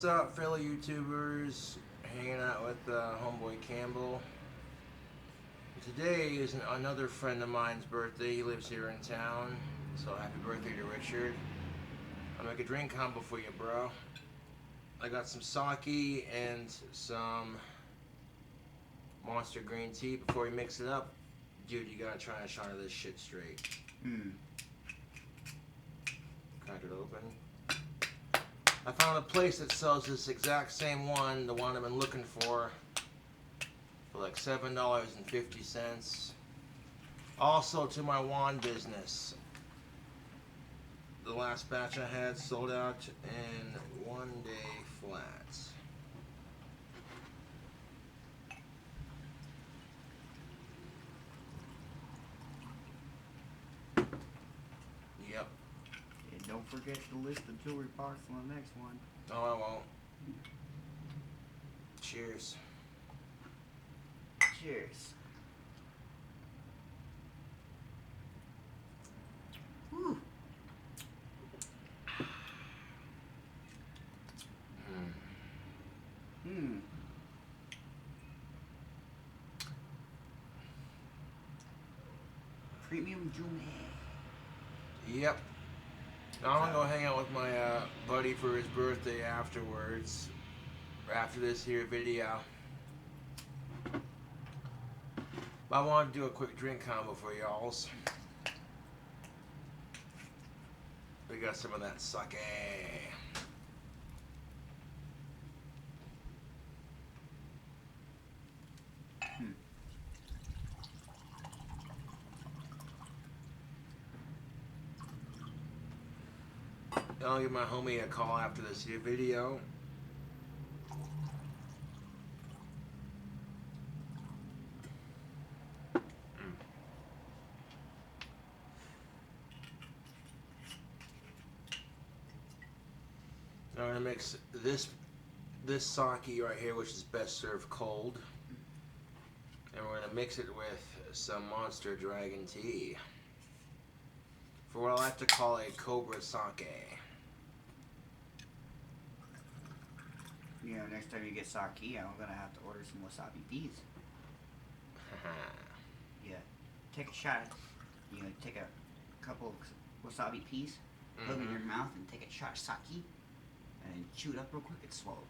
What's up, fellow YouTubers? Hanging out with homeboy Campbell. Today is another friend of mine's birthday. He lives here in town, so happy birthday to Richard. I'll make a drink combo for you, bro. I got some sake and some Monster green tea. Before you mix it up, dude, you gotta try a shot of this shit straight. Crack it open. I found a place that sells this exact same one, the one I've been looking for like $7.50. Also to my wand business. The last batch I had sold out in 1 day flat. Yep. And don't forget to list the jewelry box on the next one. Oh, I won't. Cheers. Cheers. Whew. Hmm. Premium Jume. Yep. Now I'm gonna go hang out with my buddy for his birthday afterwards. After this here video. I want to do a quick drink combo for y'alls. We got some of that sake. I'll give my homie a call after this here video. I'm gonna mix this sake right here, which is best served cold, and we're gonna mix it with some Monster Dragon tea for what I like to call a Cobra sake. You know, next time you get sake, I'm gonna have to order some wasabi peas. Yeah. Take a shot. You know, take a couple of wasabi peas, put them in your mouth, and take a shot of sake, and then chew it up real quick and swallow.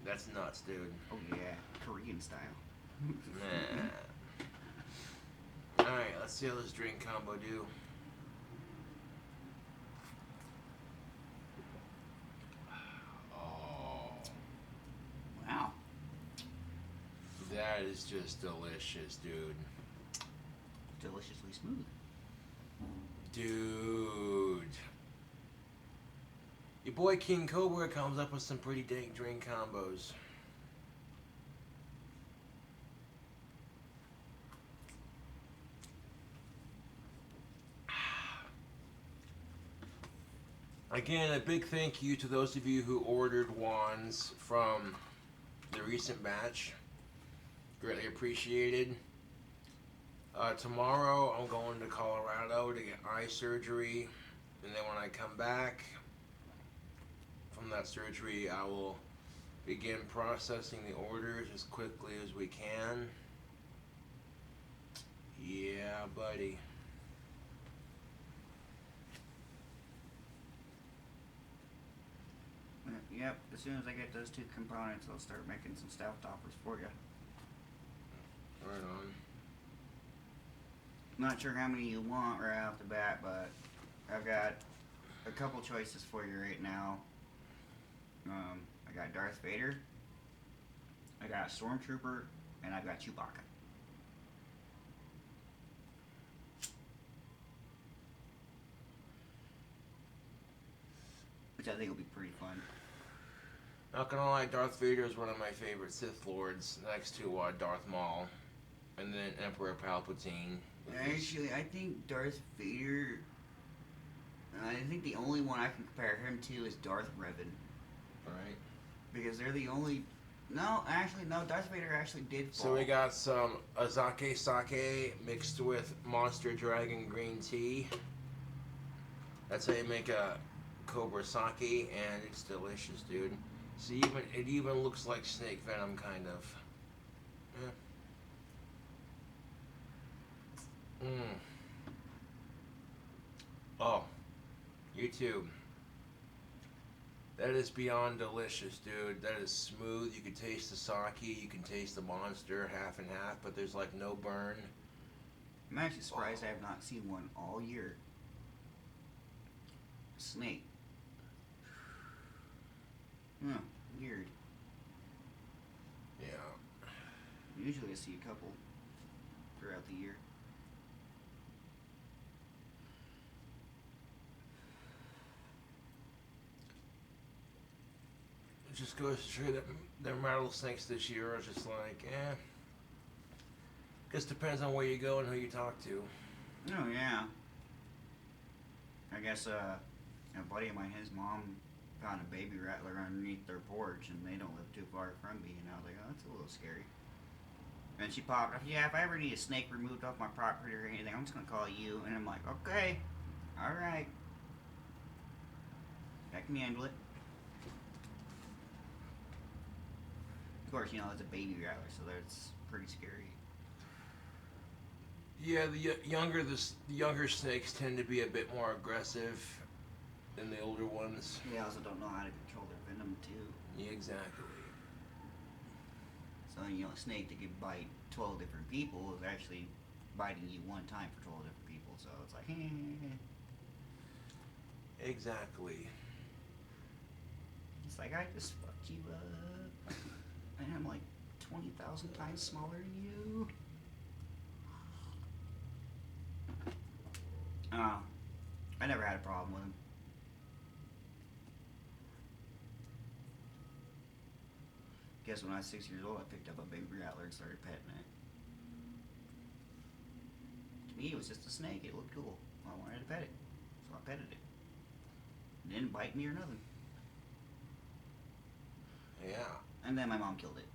That's nuts, dude. Oh yeah, Korean style. Nah. Alright, let's see how this drink combo do. Oh, Wow. that is just delicious, dude. Deliciously smooth. Dude. Your boy King Cobra comes up with some pretty dank drink combos. Again, a big thank you to those of you who ordered wands from the recent batch. Greatly appreciated. Tomorrow I'm going to Colorado to get eye surgery, and then when I come back from that surgery, I will begin processing the orders as quickly as we can. Yeah, buddy. Yep, as soon as I get those two components, I'll start making some stout toppers for you. Right on. I'm not sure how many you want right off the bat, but I've got a couple choices for you right now. I got Darth Vader, I got Stormtrooper, and I've got Chewbacca. Which I think will be pretty fun. Not gonna lie, Darth Vader is one of my favorite Sith Lords, next to Darth Maul, and then Emperor Palpatine. Actually, I think Darth Vader. I think the only one I can compare him to is Darth Revan. Right. Because they're the only. No, actually, no. Darth Vader actually did fall. So we got some Azake sake mixed with Monster Dragon green tea. That's how you make a Cobra sake, and it's delicious, dude. See, it even looks like snake venom, kind of. Yeah. Oh, YouTube. That is beyond delicious, dude. That is smooth. You can taste the sake. You can taste the monster half and half, but there's like no burn. I'm actually surprised I have not seen one all year. Snake. Weird. Yeah. Usually I see a couple throughout the year. It just goes to show that their rattlesnakes this year are just like, eh. Just depends on where you go and who you talk to. Oh yeah. I guess a buddy of mine, his mom found a baby rattler underneath their porch, and they don't live too far from me. And I was like, oh, that's a little scary. And she popped up, yeah, if I ever need a snake removed off my property or anything, I'm just gonna call you. And I'm like, okay, all right, I can handle it. Of course, you know it's a baby rattler, so that's pretty scary. Yeah, the younger snakes tend to be a bit more aggressive than the older ones. They also don't know how to control their venom too. Yeah, exactly. So you know, a snake that could bite 12 different people is actually biting you one time for 12 different people. So it's like, Exactly. it's like I just fucked you up, and I'm like 20,000 times smaller than you. I never had a problem with him. Guess when I was 6 years old, I picked up a baby rattler and started petting it. To me, it was just a snake. It looked cool. I wanted to pet it, so I petted it. It didn't bite me or nothing. Yeah. And then my mom killed it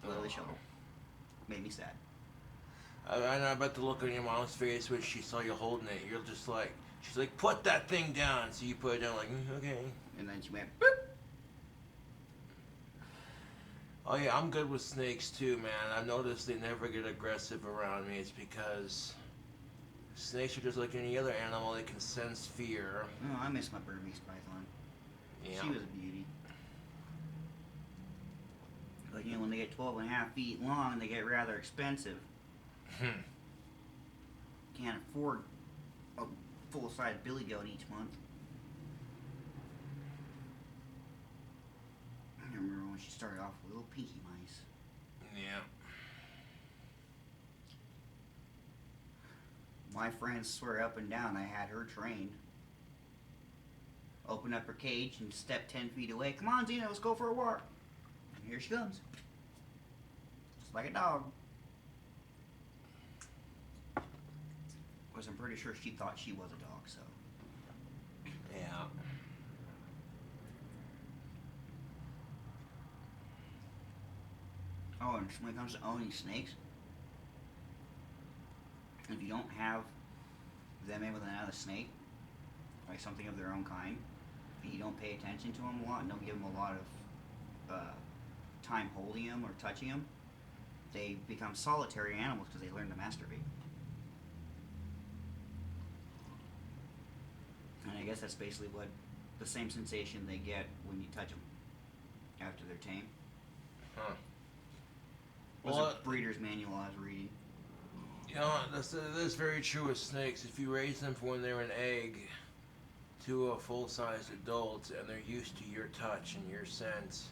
with a shovel. Made me sad. And I bet the look on your mom's face when she saw you holding it, you're just like, she's like, put that thing down. So you put it down, like, okay. And then she went, boop. Oh yeah, I'm good with snakes too, man. I've noticed they never get aggressive around me. It's because snakes are just like any other animal. They can sense fear. Oh, I miss my Burmese python. Yeah. She was a beauty. But you know, when they get 12 and a half feet long, they get rather expensive. Can't afford a full-size billy goat each month. I remember when she started off with little pinky mice. Yeah. My friends swear up and down I had her trained. Open up her cage and step 10 feet away. Come on, Zena, let's go for a walk. And here she comes. Just like a dog. Because I'm pretty sure she thought she was a dog, so. Yeah. Oh, and when it comes to owning snakes, if you don't have them in with another snake, like something of their own kind, and you don't pay attention to them a lot and don't give them a lot of time holding them or touching them, they become solitary animals because they learn to masturbate. And I guess that's basically what the same sensation they get when you touch them after they're tame. Huh. Was Well, a breeder's manual I was reading. You know, that's very true with snakes. If you raise them from when they're an egg to a full-sized adult and they're used to your touch and your scent,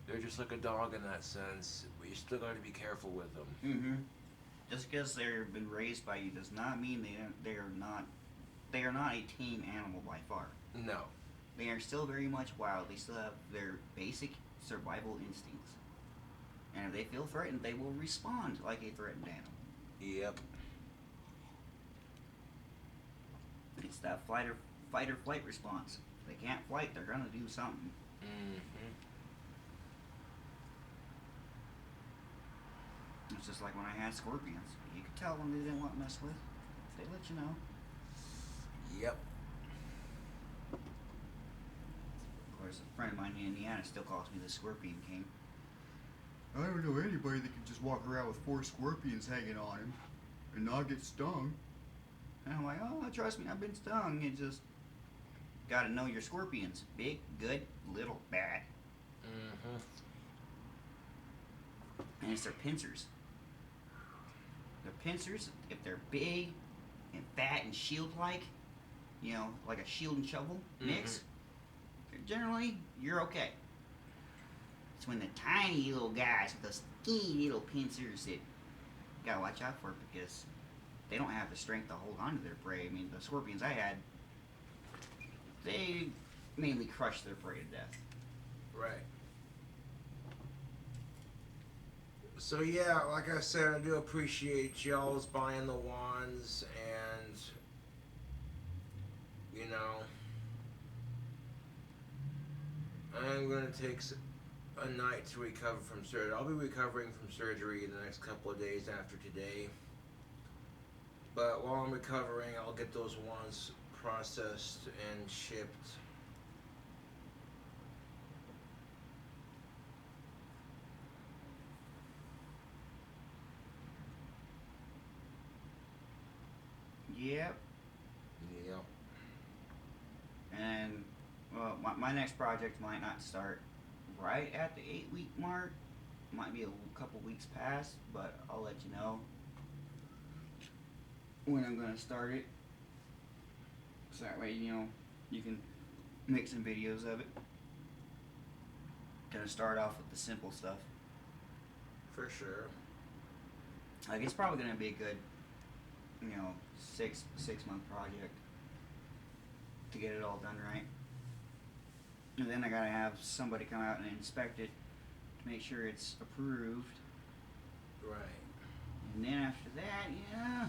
they're just like a dog in that sense. But you still got to be careful with them. Mm-hmm. Just because they've been raised by you does not mean they are not a tame animal by far. No. They are still very much wild. They still have their basic survival instincts. And if they feel threatened, they will respond like a threatened animal. Yep. It's that fight or flight response. If they can't fight, they're gonna do something. Mm-hmm. It's just like when I had scorpions. You could tell when they didn't want to mess with. They let you know. Yep. Of There's a friend of mine in Indiana still calls me the Scorpion King. I don't know anybody that can just walk around with 4 scorpions hanging on him and not get stung. And I'm like, oh, trust me, I've been stung. You just gotta know your scorpions. Big, good, little, bad. Mm-hmm. And it's their pincers. Their pincers, if they're big and fat and shield-like, you know, like a shield and shovel mix, generally, you're okay. It's when the tiny little guys with those skinny little pincers that you gotta watch out for because they don't have the strength to hold on to their prey. I mean, the scorpions I had, they mainly crushed their prey to death. Right. So yeah, like I said, I do appreciate y'all's buying the wands, and you know, I'm gonna take a night to recover from surgery. I'll be recovering from surgery in the next couple of days after today. But while I'm recovering, I'll get those wands processed and shipped. Yep. Yep. And well, my next project might not start right at the 8-week mark. Might be a couple weeks past, but I'll let you know when I'm gonna start it. So that way, you know, you can make some videos of it. Gonna start off with the simple stuff. For sure. Like it's probably gonna be a good, you know, six month project to get it all done right. And then I gotta have somebody come out and inspect it to make sure it's approved. Right. And then after that, yeah,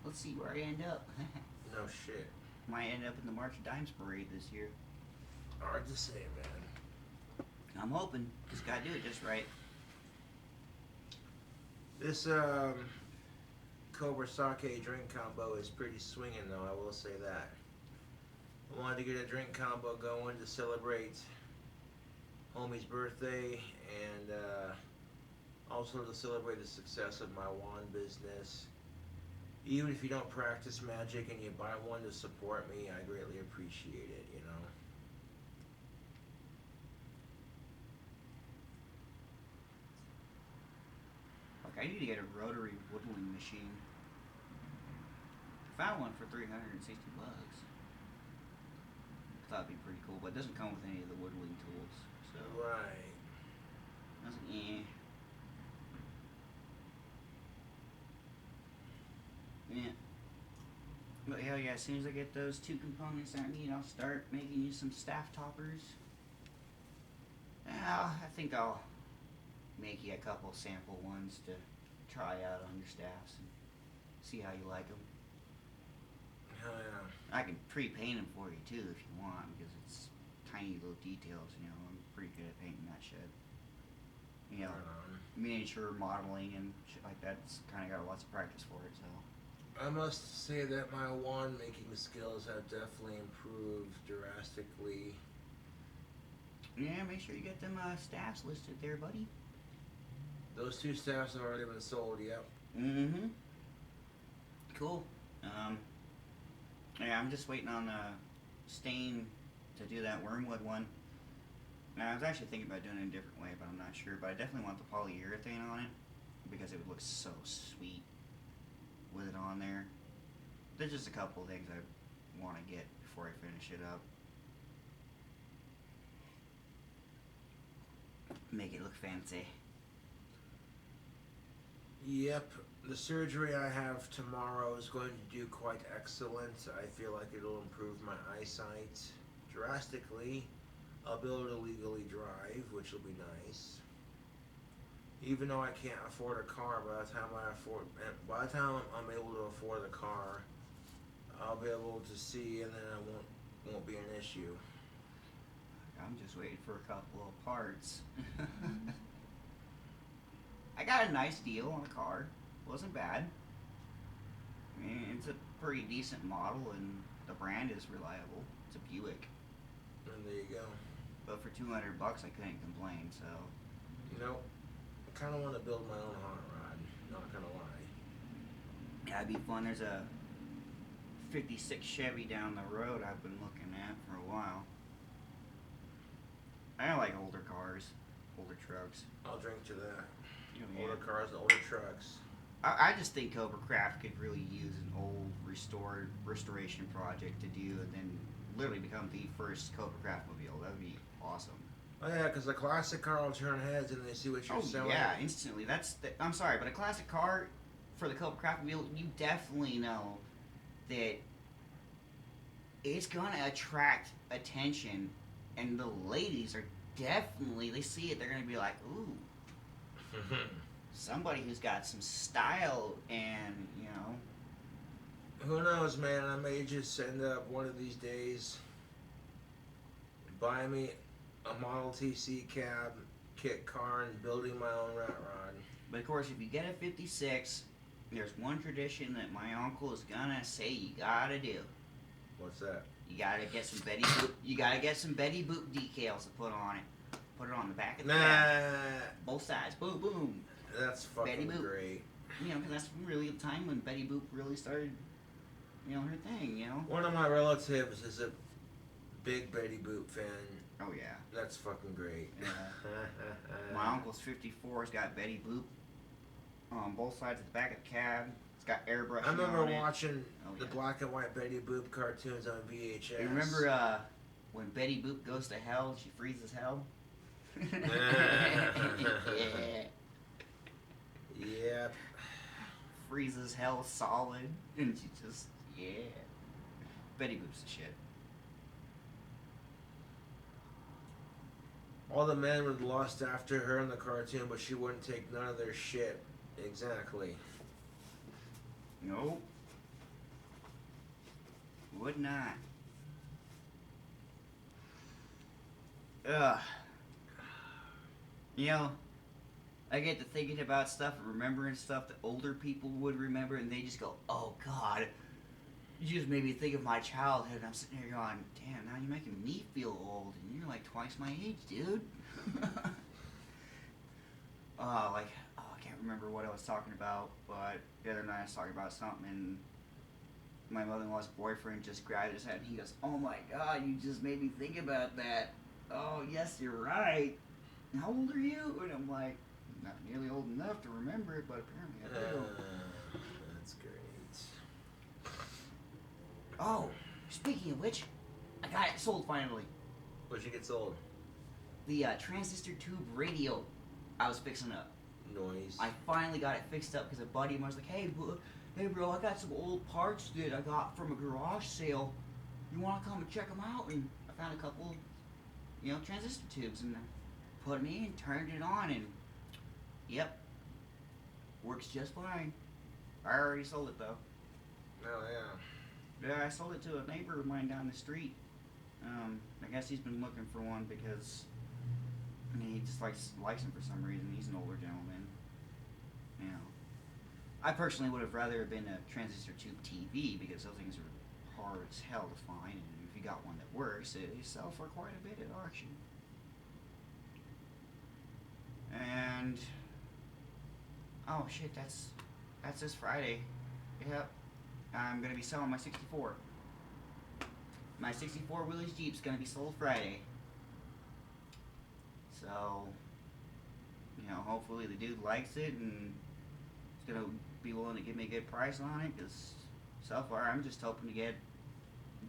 let's see where I end up. No shit. Might end up in the March of Dimes parade this year. Hard to say, man. I'm hoping. Just gotta do it just right. This Cobra Sake drink combo is pretty swinging, though. I will say that. I wanted to get a drink combo going to celebrate homie's birthday, and also to celebrate the success of my wand business. Even if you don't practice magic and you buy one to support me, I greatly appreciate it, you know. Like, I need to get a rotary whittling machine. I found one for $360. Thought it'd be pretty cool, but it doesn't come with any of the whittling tools. So Right. I was like, eh. Yeah. But hell yeah, as soon as I get those 2 components I need, I'll start making you some staff toppers. I think I'll make you a couple sample ones to try out on your staffs and see how you like them. Hell yeah. I can pre-paint them for you too if you want, because it's tiny little details, you know. I'm pretty good at painting that shit. You know, Right on. miniature modeling and shit like that's kind of got lots of practice for it, so. I must say that my wand making skills have definitely improved drastically. Yeah, make sure you get them staffs listed there, buddy. Those 2 staffs have already been sold, yep. Mm-hmm. Cool. Yeah, I'm just waiting on Stain to do that wormwood one. Now, I was actually thinking about doing it a different way, but I'm not sure. But I definitely want the polyurethane on it because it would look so sweet with it on there. There's just a couple of things I want to get before I finish it up. Make it look fancy. Yep. The surgery I have tomorrow is going to do quite excellent. I feel like it'll improve my eyesight drastically. I'll be able to legally drive, which will be nice. Even though I can't afford a car, by the time I'm able to afford a car, I'll be able to see, and then it won't be an issue. I'm just waiting for a couple of parts. I got a nice deal on a car. Wasn't bad. I mean, it's a pretty decent model, and the brand is reliable. It's a Buick. And there you go. But for $200, I couldn't complain. So You know, I kind of want to build my own hot rod. Not gonna lie. that'd be fun. There's a '56 Chevy down the road I've been looking at for a while. I like older cars, older trucks. I'll drink to that. Yeah. Older cars, older trucks. I just think Cobra Craft could really use an old restoration project to do, and then literally become the first Cobra Craft mobile. That would be awesome. Oh yeah, because the classic car will turn heads and they see what you're Oh selling. yeah, instantly. I'm sorry, but a classic car for the Cobra Craft mobile, you definitely know that it's gonna attract attention, and the ladies are definitely, they see it, they're gonna be like, ooh, somebody who's got some style, and Who knows, man? I may just end up one of these days buying me a Model TC cab, kit car, and building my own rat rod. But of course, if you get a '56, there's one tradition that my uncle is gonna say you gotta do. What's that? You gotta get some Betty Boop. You gotta get some Betty Boop decals to put on it. Put it on the back of the cab, both sides. Boom, boom. That's fucking Betty Boop. great. Because that's really the time when Betty Boop really started, her thing. One of my relatives is a big Betty Boop fan. Oh yeah. That's fucking great. Yeah. My uncle's 54's got Betty Boop on both sides of the back of the cab. It's got airbrush. I remember on it. watching Oh, the yeah. black and white Betty Boop cartoons on VHS. You remember when Betty Boop goes to hell, she freezes hell? Yeah. Yep. Freezes hell solid. And she just, yeah. Betty Boop's the shit. All the men would lust after her in the cartoon, but she wouldn't take none of their shit. Exactly. Nope. Would not. Ugh. I get to thinking about stuff and remembering stuff that older people would remember, and they just go, oh God, you just made me think of my childhood. And I'm sitting here going, damn, now you're making me feel old, and you're like twice my age, dude. I can't remember what I was talking about, but the other night I was talking about something, and my mother-in-law's boyfriend just grabbed his head, and he goes, oh my God, you just made me think about that. Oh, yes, you're right. How old are you? And I'm like, not nearly old enough to remember it, but apparently I do. That's great. Oh, speaking of which, I got it sold finally. Where'd you get sold? The transistor tube radio I was fixing up. Noise. I finally got it fixed up because a buddy of mine was like, hey bro, I got some old parts that I got from a garage sale. You want to come and check them out? And I found a couple, transistor tubes, and I put them in, turned it on, and yep, works just fine. I already sold it though. Oh yeah. Yeah, I sold it to a neighbor of mine down the street. I guess he's been looking for one because he just likes them for some reason. He's an older gentleman. I personally would have rather been a transistor tube TV because those things are hard as hell to find, and if you got one that works, they sell for quite a bit at auction. And oh shit, that's this Friday. Yep, I'm gonna be selling my '64. My '64 Willys Jeep's gonna be sold Friday. So, hopefully the dude likes it and is gonna be willing to give me a good price on it. Cause so far I'm just hoping to get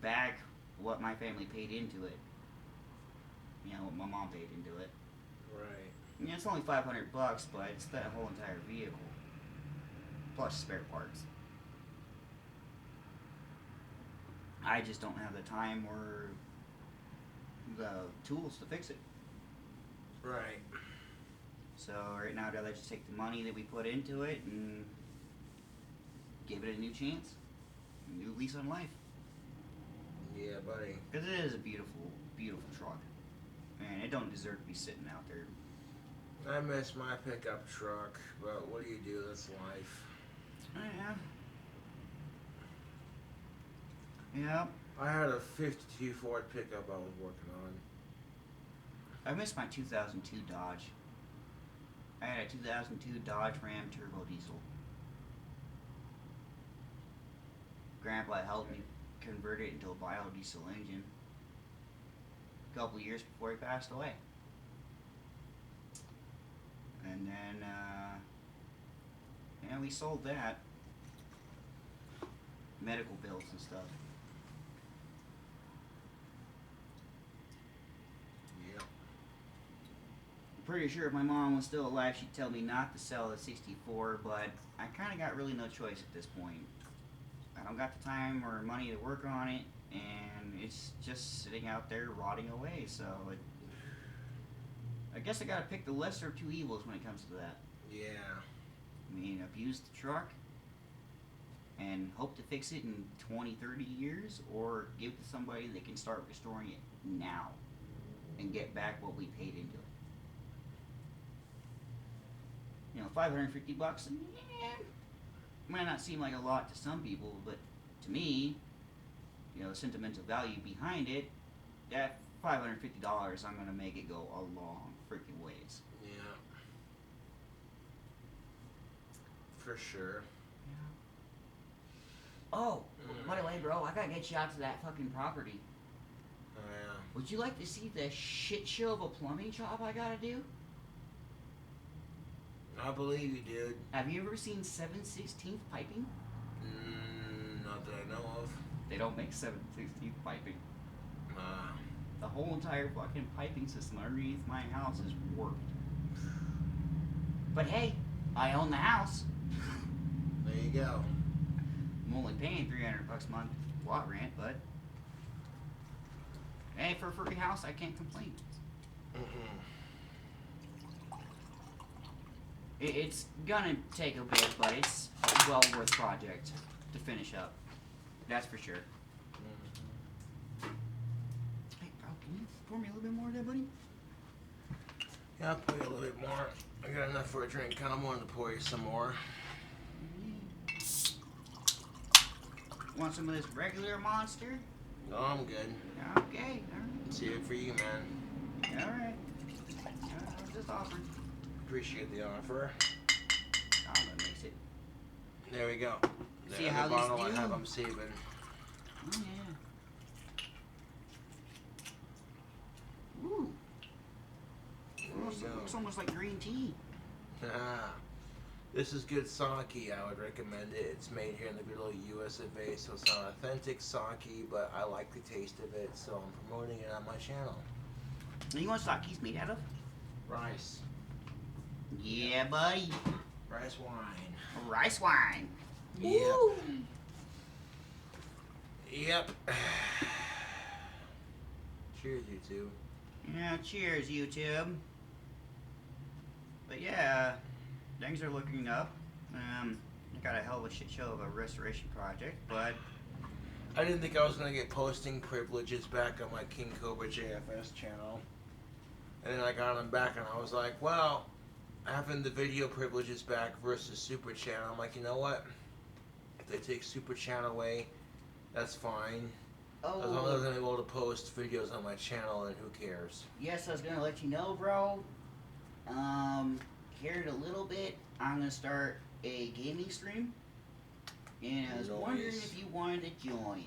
back what my family paid into it. What my mom paid into it. Right. Yeah, it's only $500, but it's that whole entire vehicle, plus spare parts. I just don't have the time or the tools to fix it. Right. So right now I'd rather just take the money that we put into it and give it a new chance, a new lease on life. Yeah, buddy. Because it is a beautiful, beautiful truck, and it don't deserve to be sitting out there. I miss my pickup truck, but what do you do? That's life. Oh, yeah. Yep. I had a 52 Ford pickup I was working on. I missed my 2002 Dodge. I had a 2002 Dodge Ram Turbo Diesel. Grandpa helped me convert it into a biodiesel engine a couple years before he passed away. And then, yeah, we sold that. Medical bills and stuff. Yep. I'm pretty sure if my mom was still alive, she'd tell me not to sell the 64, but I kind of got really no choice at this point. I don't got the time or money to work on it, and it's just sitting out there rotting away, so I guess I gotta pick the lesser of two evils when it comes to that. Yeah. I mean, abuse the truck and hope to fix it in 20, 30 years, or give it to somebody that can start restoring it now and get back what we paid into it. You know, $550, yeah, might not seem like a lot to some people, but to me, you know, the sentimental value behind it, that $550, I'm gonna make it go a long freaking ways. Yeah. For sure. Oh, by the way, bro, I gotta get you out to that fucking property. Oh, yeah. Would you like to see the shit show of a plumbing job I gotta do? I believe you, dude. Have you ever seen 7/16 piping? Not that I know of. They don't make 7/16 piping. Uh, The whole entire fucking piping system underneath my house is warped. But hey, I own the house. there you go. I'm only paying $300 a month lot rent, but hey, for a free house, I can't complain. Mm-mm. It's gonna take a bit, but it's well worth project to finish up. That's for sure. Hey, bro, can you pour me a little bit more of that, buddy? Yeah, I'll pour you a little bit more. I got enough for a drink. Kind of wanted to pour you some more. Want some of this regular Monster? No, I'm good. Okay, alright. See it for you, man. Alright. I was just offering. Appreciate the offer. I'm gonna mix it. There we go. See There's how the these bottle I do? have. I'm saving. Oh, yeah. Ooh. Looks almost like green tea. Ah, this is good sake. I would recommend it. It's made here in the good old US of A, so it's not authentic sake, but I like the taste of it, so I'm promoting it on my channel. You know what sake's made out of? Rice. Yeah, buddy. Rice wine. Rice wine. Yep. Woo. Yep. Cheers, you two. Yeah, cheers, YouTube. But yeah, things are looking up. I got a hell of a shit show of a restoration project, but I didn't think I was going to get posting privileges back on my King Cobra JFS channel. And then I got them back and I was like, well, having the video privileges back versus Super Channel, I'm like, you know what? If they take Super Channel away, that's fine. As long as I'm able to post videos on my channel, then who cares? yes, I was gonna let you know, bro. Cared a little bit. I'm gonna start a gaming stream, and I was wondering if you wanted to join,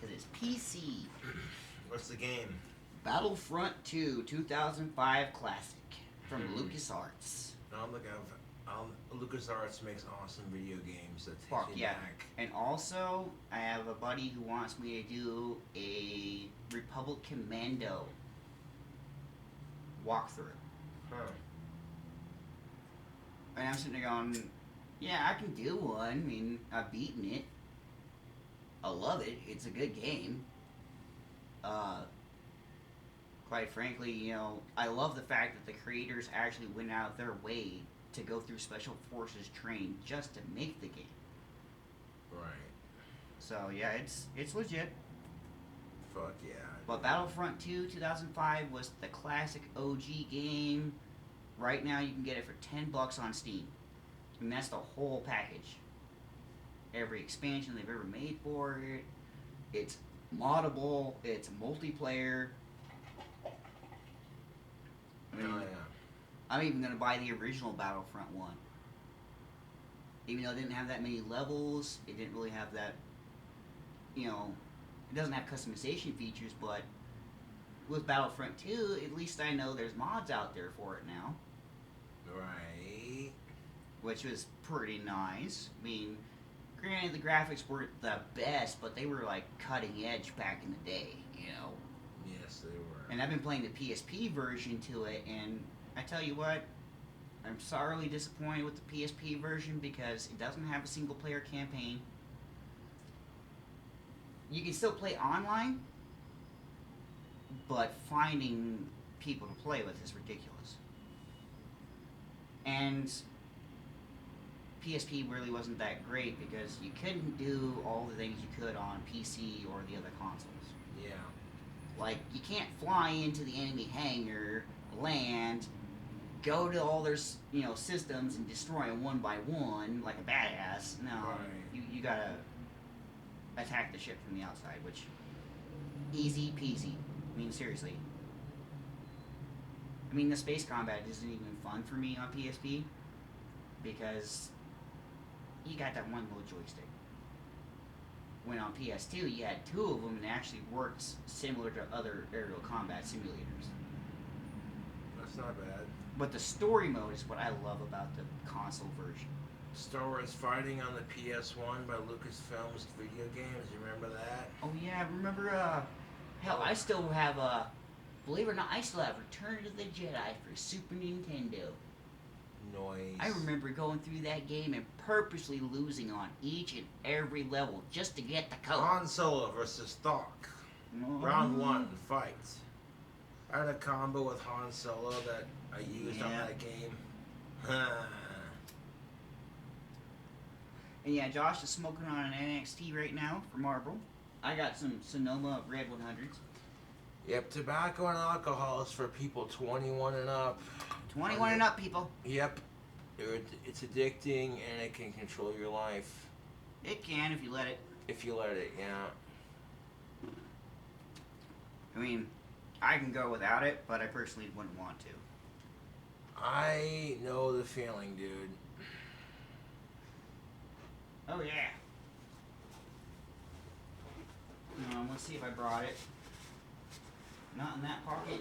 cause it's PC. What's the game? Battlefront 2 2005 Classic from LucasArts. I'm looking at LucasArts makes awesome video games that take Fuck you yeah. back. And also, I have a buddy who wants me to do a Republic Commando walkthrough. Huh. And I'm sitting there going, yeah, I can do one. I mean, I've beaten it. I love it. It's a good game. Quite frankly, you know, I love the fact that the creators actually went out of their way to go through Special Forces training just to make the game. Right. So yeah, it's legit. Fuck yeah. But Battlefront 2 2005 was the classic OG game. Right now you can get it for $10 on Steam. And that's the whole package. Every expansion they've ever made for it. It's moddable. It's multiplayer. I mean, Oh yeah. I'm even gonna buy the original Battlefront one. Even though it didn't have that many levels, it didn't really have that. You know, it doesn't have customization features, but with Battlefront 2, at least I know there's mods out there for it now, Right. which was pretty nice. I mean, granted, the graphics weren't the best, but they were like cutting edge back in the day, you know. Yes, they were. And I've been playing the PSP version to it, and I tell you what, I'm sorely disappointed with the PSP version because it doesn't have a single player campaign. You can still play online, but finding people to play with is ridiculous. And PSP really wasn't that great because you couldn't do all the things you could on PC or the other consoles. Yeah. Like, you can't fly into the enemy hangar, land, go to all their, systems and destroy them one by one like a badass. No, Right. you gotta attack the ship from the outside, which, easy peasy. I mean, seriously. I mean, the space combat isn't even fun for me on PSP because you got that one little joystick. When on PS2 you had two of them and it actually worked similar to other aerial combat simulators. That's not bad. But the story mode is what I love about the console version. Star Wars Fighting on the PS1 by Lucasfilm's video games. You remember that? Oh yeah, remember, hell, I still have, believe it or not, I still have Return of the Jedi for Super Nintendo. Noise. I remember going through that game and purposely losing on each and every level just to get the code. Han Solo versus Thok. Round 1, fight. I had a combo with Han Solo that I used on Yeah. that game. And yeah, Josh is smoking on an NXT right now for Marlboro. I got some Sonoma Red 100s. Yep, tobacco and alcohol is for people 21 and up. 21 and up, people. Yep. It's addicting and it can control your life. It can if you let it. If you let it, yeah. I mean, I can go without it, but I personally wouldn't want to. I know the feeling, dude. Oh, yeah. Let's see if I brought it. Not in that pocket.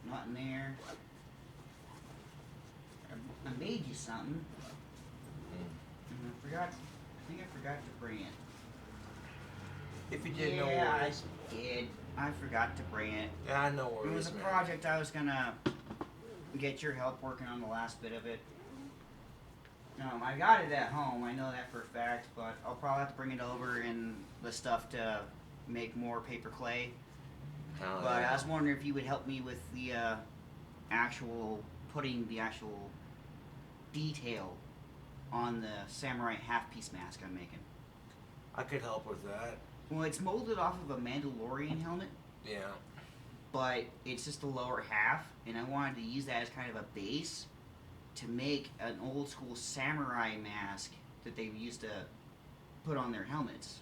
Not in there. I made you something. And I think I forgot to bring it. If you did, no Yeah, worries. I did. I forgot to bring it. Yeah, no worries, It was a man. project I was gonna get your help working on the last bit of it. I got it at home, I know that for a fact, but I'll probably have to bring it over in the stuff to make more paper clay. Hell But yeah. I was wondering if you would help me with the putting the actual detail on the samurai half-piece mask I'm making. I could help with that. Well, it's molded off of a Mandalorian helmet, Yeah. but it's just the lower half, and I wanted to use that as kind of a base to make an old school samurai mask that they used to put on their helmets,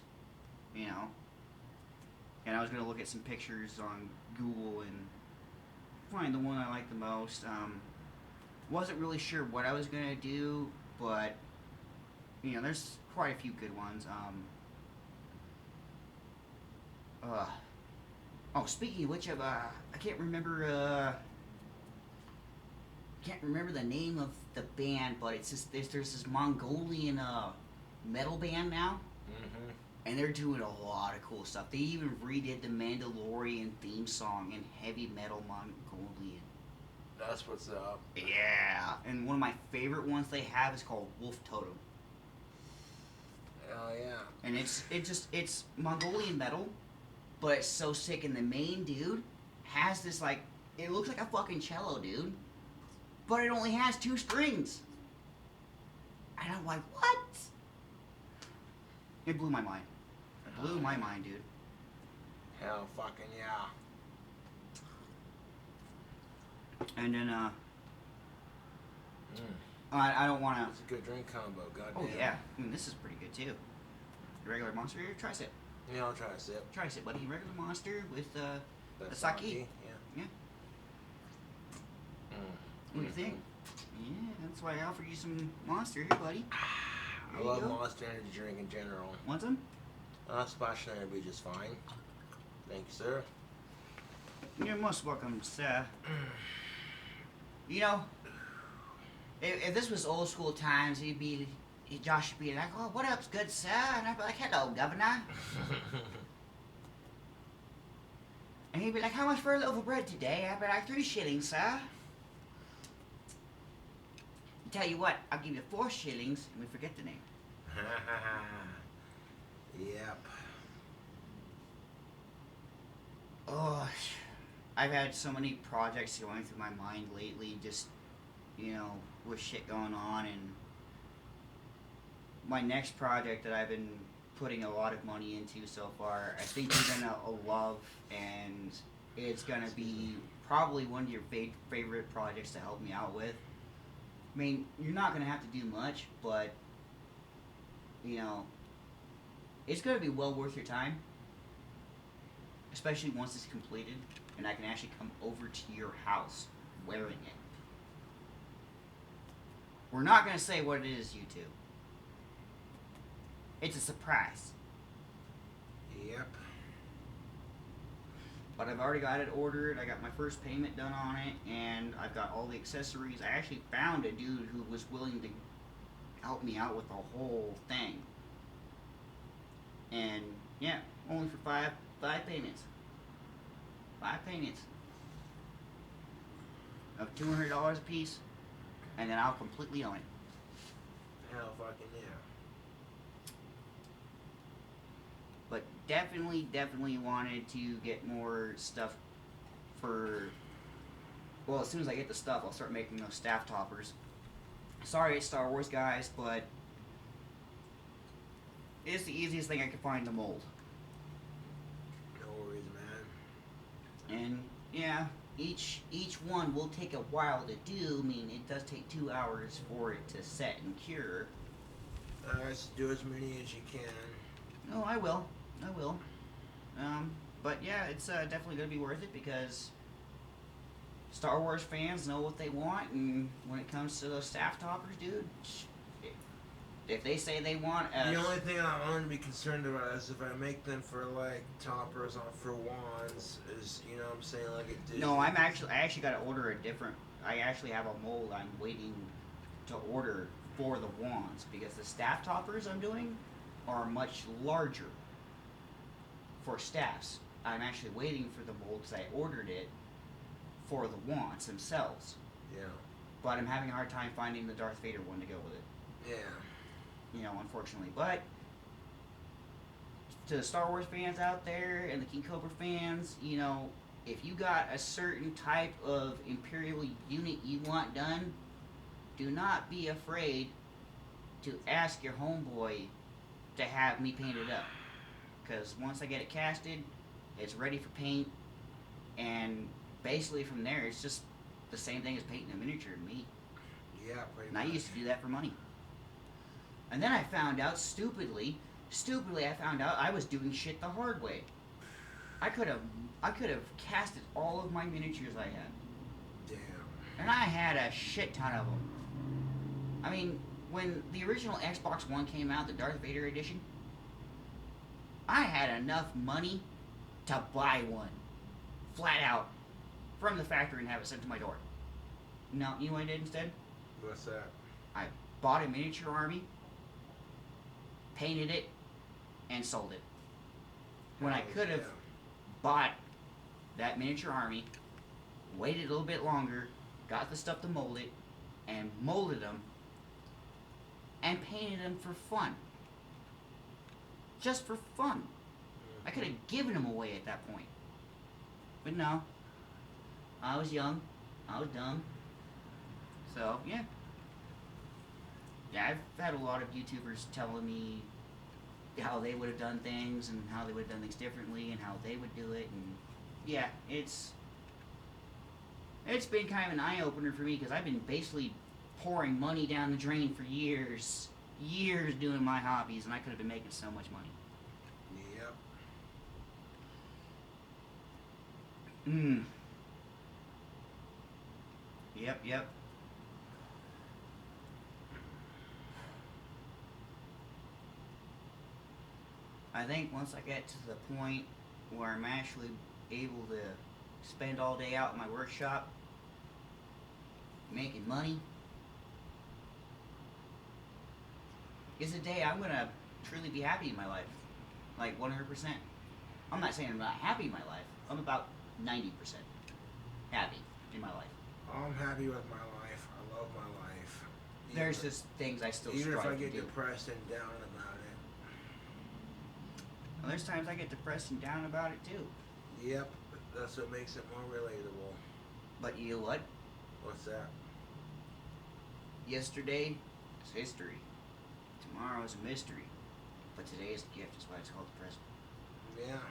And I was going to look at some pictures on Google and find the one I like the most. Wasn't really sure what I was going to do, but, there's quite a few good ones. Speaking of which, I can't remember the name of the band, but it's just there's this Mongolian metal band now, Mm-hmm. and they're doing a lot of cool stuff. They even redid the Mandalorian theme song in heavy metal Mongolian. That's what's up. Yeah, and one of my favorite ones they have is called Wolf Totem, Hell yeah. and it's Mongolian metal, but it's so sick. And the main dude has this it looks like a fucking cello, dude. But it only has 2 strings. And I'm like, what? It blew my mind. It blew my mind, dude. Hell fucking yeah. And then, Mm. I don't want It's a good drink combo, goddamn. Oh, yeah. I mean, this is pretty good, too. regular monster or tri-sip? Yeah, I'll try a sip. Tri-sip, buddy. Regular monster with the That's sake. Yeah. Yeah. What do you think? Yeah, that's why I offered you some monster here, buddy. I love Monster Energy drink in general. Want some? Splash Energy would be just fine. Thank you, sir. You're most welcome, sir. You know, if this was old school times, Josh would be like, "Oh, what up, good sir?" And I'd be like, "Hello, governor." And he'd be like, "How much for a loaf of bread today?" I'd be like, 3 shillings, sir. Tell you what, I'll give you 4 shillings, and we forget the name. Yep. Oh, I've had so many projects going through my mind lately, just, you know, with shit going on, and my next project that I've been putting a lot of money into so far, I think you're gonna love, and it's gonna be probably one of your favorite projects to help me out with. I mean, you're not gonna have to do much, but, you know, it's gonna be well worth your time. Especially once it's completed, and I can actually come over to your house wearing it. We're not going to say what it is, YouTube. It's a surprise. Yep. But I've already got it ordered, I got my first payment done on it, and I've got all the accessories. I actually found a dude who was willing to help me out with the whole thing. And, yeah, only for five payments. 5 payments of $200 a piece, and then I'll completely own it. Hell fucking yeah. But definitely wanted to get more stuff for, well, as soon as I get the stuff, I'll start making those staff toppers. Sorry, Star Wars guys, but it's the easiest thing I could find to mold. No worries, man. And yeah, each one will take a while to do. I mean, it does take 2 hours for it to set and cure. Alright, do as many as you can. No, I will. But yeah, it's definitely gonna be worth it because Star Wars fans know what they want, and when it comes to those staff toppers, dude, if they say they want The only thing I'm going to be concerned about is if I make them for like toppers on for wands, is, you know what I'm saying, like a Disney. No, I actually got to order a different. I actually have a mold I'm waiting to order for the wands because the staff toppers I'm doing are much larger for staffs. I'm actually waiting for the mold because I ordered it for the wands themselves. Yeah. But I'm having a hard time finding the Darth Vader one to go with it. Yeah. You know, unfortunately. But to the Star Wars fans out there and the King Cobra fans, you know, if you got a certain type of Imperial unit you want done, do not be afraid to ask your homeboy to have me paint it up. Because once I get it casted, it's ready for paint, and basically from there, it's just the same thing as painting a miniature to me. Yeah, pretty And much. I used to do that for money. And then I found out, stupidly, I found out I was doing shit the hard way. I could have casted all of my miniatures I had. Damn. And I had a shit ton of them. I mean, when the original Xbox One came out, the Darth Vader edition, I had enough money to buy one. Flat out. From the factory and have it sent to my door. No, you know what I did instead? What's that? I bought a miniature army, painted it, and sold it. When I could have bought that miniature army, waited a little bit longer, got the stuff to mold it, and molded them, and painted them for fun. Just for fun. I could have given them away at that point. But no. I was young. I was dumb. So, yeah. Yeah, I've had a lot of YouTubers telling me how they would have done things and how they would have done things differently and how they would do it, and yeah, it's been kind of an eye-opener for me because I've been basically pouring money down the drain for years doing my hobbies, and I could have been making so much money. Mm. Yep. I think once I get to the point where I'm actually able to spend all day out in my workshop making money is a day I'm gonna truly be happy in my life. Like 100%. I'm not saying I'm not happy in my life. I'm about 90% happy in my life. I'm happy with my life. I love my life. There's just things I still Even if strive I get to do. depressed and down about it. And there's times I get depressed and down about it too. Yep, that's what makes it more relatable. But you know what? What's that? Yesterday is history. Tomorrow is a mystery. But today is a gift, is why it's called the present. Yeah,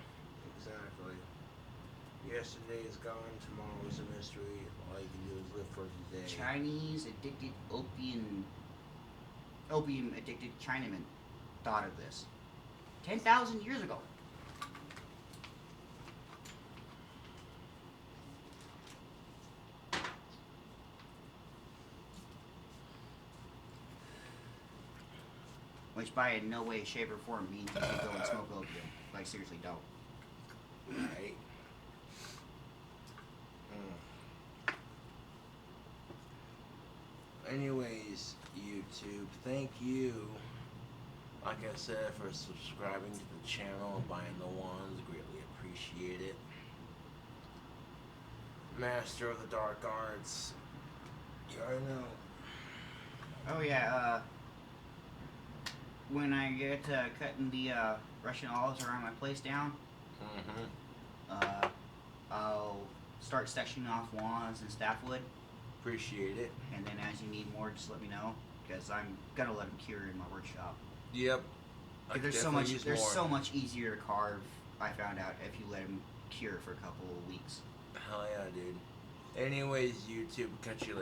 exactly. Yesterday is gone, tomorrow is a mystery. All you can do is live for today. Chinese addicted opium addicted Chinamen thought of this 10,000 years ago. Which by in no way, shape, or form means you should go and smoke opium. Like, seriously, don't. Right. Anyways, YouTube, thank you, like I said, for subscribing to the channel and buying the ones. Greatly appreciate it. Master of the Dark Arts. You already know. Oh, yeah, when I get cutting the Russian olives around my place down, I'll start sectioning off wands and staffwood. Appreciate it. And then as you need more, just let me know, because I'm gonna let them cure in my workshop. Yep. There's so much easier to carve. I found out if you let them cure for a couple of weeks. Hell yeah, dude. Anyways, YouTube, catch you later.